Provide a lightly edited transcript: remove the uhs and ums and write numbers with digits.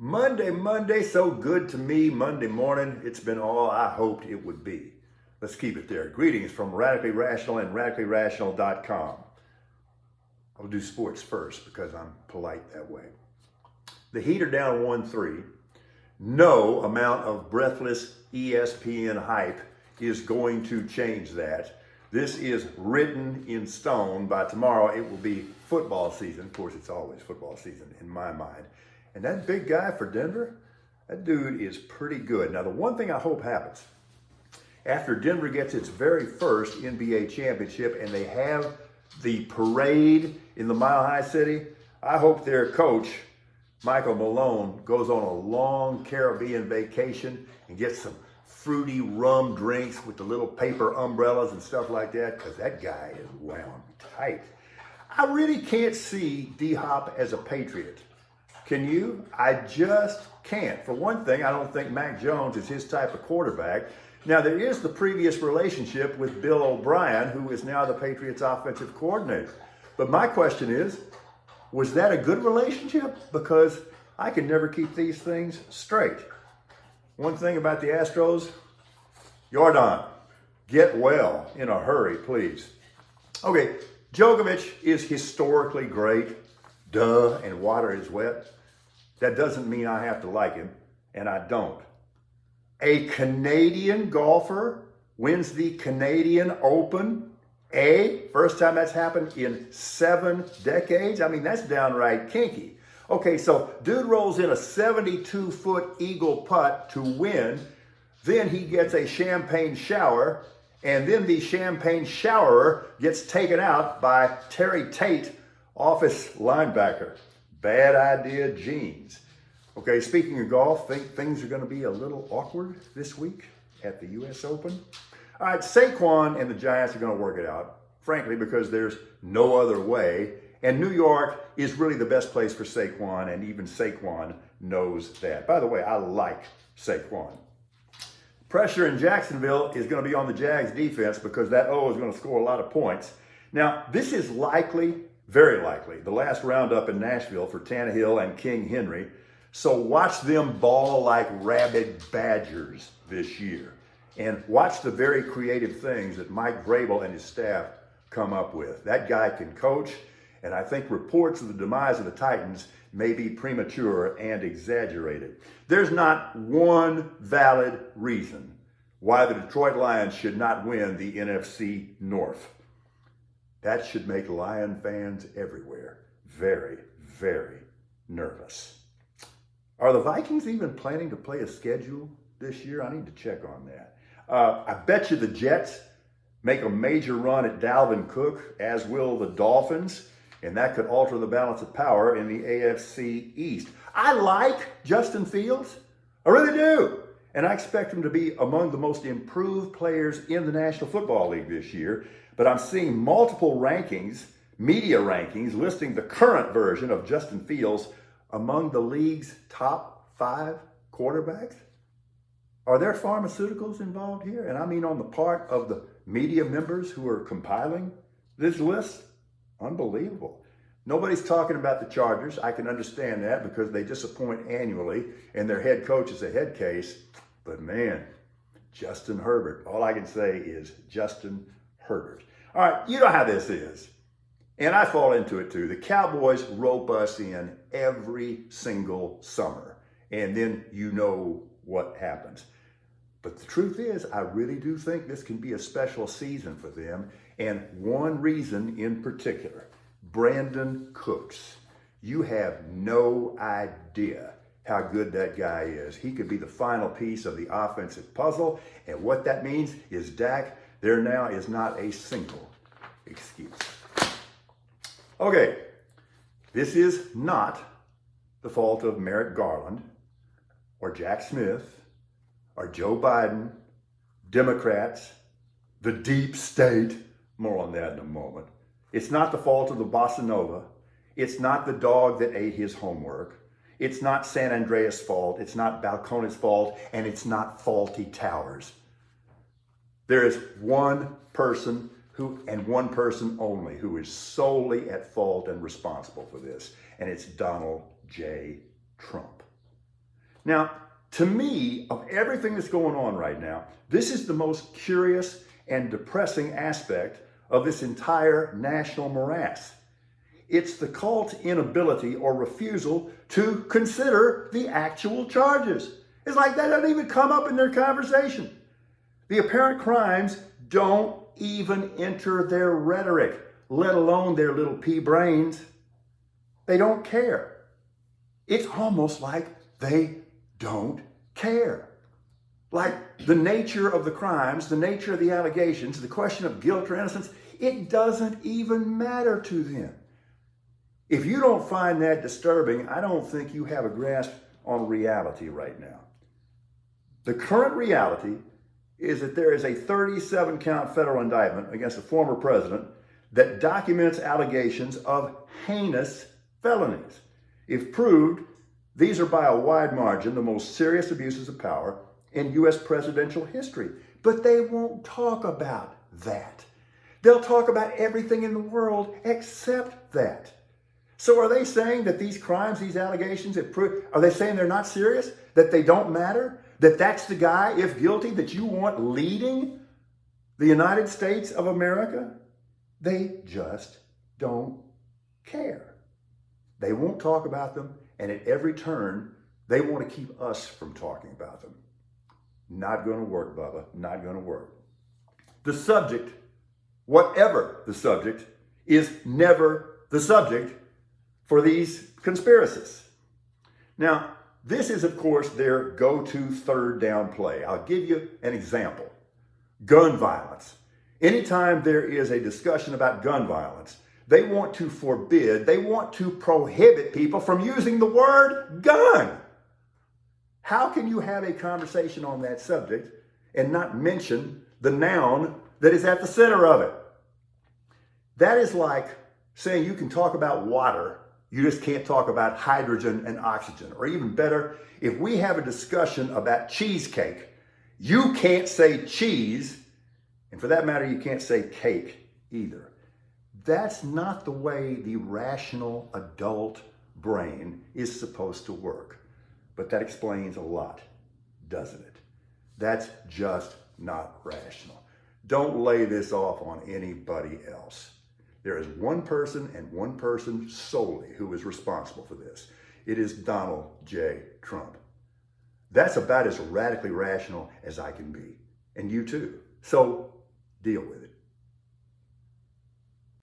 Monday, so good to me. Monday morning, it's been all I hoped it would be. Let's keep it there. Greetings from Radically Rational and radicallyrational.com. I'll do sports first because I'm polite that way. The Heat are down 1-3. No amount of breathless ESPN hype is going to change that. This is written in stone. By tomorrow, it will be football season. Of course, it's always football season in my mind. And that big guy for Denver, that dude is pretty good. Now, the one thing I hope happens, after Denver gets its very first NBA championship and they have the parade in the Mile High City, I hope their coach, Michael Malone, goes on a long Caribbean vacation and gets some fruity rum drinks with the little paper umbrellas and stuff like that, because that guy is wound tight. I really can't see D-Hop as a Patriot. Can you? I just can't. For one thing, I don't think Mac Jones is his type of quarterback. Now, there is the previous relationship with Bill O'Brien, who is now the Patriots offensive coordinator. But my question is, was that a good relationship? Because I can never keep these things straight. One thing about the Astros, Jordan, get well in a hurry, please. Okay, Djokovic is historically great, duh, and water is wet. That doesn't mean I have to like him, and I don't. A Canadian golfer wins the Canadian Open. First time that's happened in 7 decades. I mean, that's downright kinky. Okay, so dude rolls in a 72-foot eagle putt to win. Then he gets a champagne shower, and then the champagne showerer gets taken out by Terry Tate, office linebacker. Bad idea, jeans. Okay, speaking of golf, think things are going to be a little awkward this week at the U.S. Open. All right, Saquon and the Giants are going to work it out, frankly, because there's no other way. And New York is really the best place for Saquon, and even Saquon knows that. By the way, I like Saquon. Pressure in Jacksonville is going to be on the Jags defense because that O is going to score a lot of points. Now, this is likely, very likely, the last roundup in Nashville for Tannehill and King Henry. So watch them ball like rabid badgers this year. And watch the very creative things that Mike Vrabel and his staff come up with. That guy can coach, and I think reports of the demise of the Titans may be premature and exaggerated. There's not one valid reason why the Detroit Lions should not win the NFC North. That should make Lion fans everywhere very, very nervous. Are the Vikings even planning to play a schedule this year? I need to check on that. I bet you the Jets make a major run at Dalvin Cook, as will the Dolphins, and that could alter the balance of power in the AFC East. I like Justin Fields. I really do. And I expect him to be among the most improved players in the National Football League this year. But I'm seeing multiple rankings, media rankings, listing the current version of Justin Fields among the league's top 5 quarterbacks. Are there pharmaceuticals involved here? And I mean on the part of the media members who are compiling this list? Unbelievable. Nobody's talking about the Chargers. I can understand that because they disappoint annually and their head coach is a head case. But man, Justin Herbert. All I can say is Justin Herbert. All right, you know how this is. And I fall into it too. The Cowboys rope us in every single summer. And then you know what happens. But the truth is, I really do think this can be a special season for them. And one reason in particular, Brandon Cooks. You have no idea how good that guy is. He could be the final piece of the offensive puzzle. And what that means is, Dak, there now is not a single excuse. Okay, this is not the fault of Merrick Garland or Jack Smith or Joe Biden, Democrats, the deep state. More on that in a moment. It's not the fault of the bossa nova. It's not the dog that ate his homework. It's not San Andreas' fault. It's not Balcones' fault. And it's not faulty towers. There is one person and one person only who is solely at fault and responsible for this. And it's Donald J. Trump. Now, to me, of everything that's going on right now, this is the most curious and depressing aspect of this entire national morass. It's the cult's inability or refusal to consider the actual charges. It's like that doesn't even come up in their conversation. The apparent crimes don't even enter their rhetoric, let alone their little pea brains. They don't care. It's almost like they don't care. Like the nature of the crimes, the nature of the allegations, the question of guilt or innocence, it doesn't even matter to them. If you don't find that disturbing, I don't think you have a grasp on reality right now. The current reality is that there is a 37-count federal indictment against a former president that documents allegations of heinous felonies. If proved, these are by a wide margin the most serious abuses of power in U.S. presidential history. But they won't talk about that. They'll talk about everything in the world except that. So are they saying that these crimes, these allegations, are they saying they're not serious? That they don't matter? That that's the guy, if guilty, that you want leading the United States of America? They just don't care. They won't talk about them, and at every turn, they want to keep us from talking about them. Not going to work, Bubba. Not going to work. The subject, whatever the subject, is never the subject for these conspiracists. Now, this is, of course, their go-to third down play. I'll give you an example. Gun violence. Anytime there is a discussion about gun violence, they want to forbid, they want to prohibit people from using the word gun. How can you have a conversation on that subject and not mention the noun that is at the center of it? That is like saying you can talk about water, you just can't talk about hydrogen and oxygen. Or even better, if we have a discussion about cheesecake, you can't say cheese, and for that matter, you can't say cake either. That's not the way the rational adult brain is supposed to work. But that explains a lot, doesn't it? That's just not rational. Don't lay this off on anybody else. There is one person and one person solely who is responsible for this. It is Donald J. Trump. That's about as radically rational as I can be. And you too. So deal with it.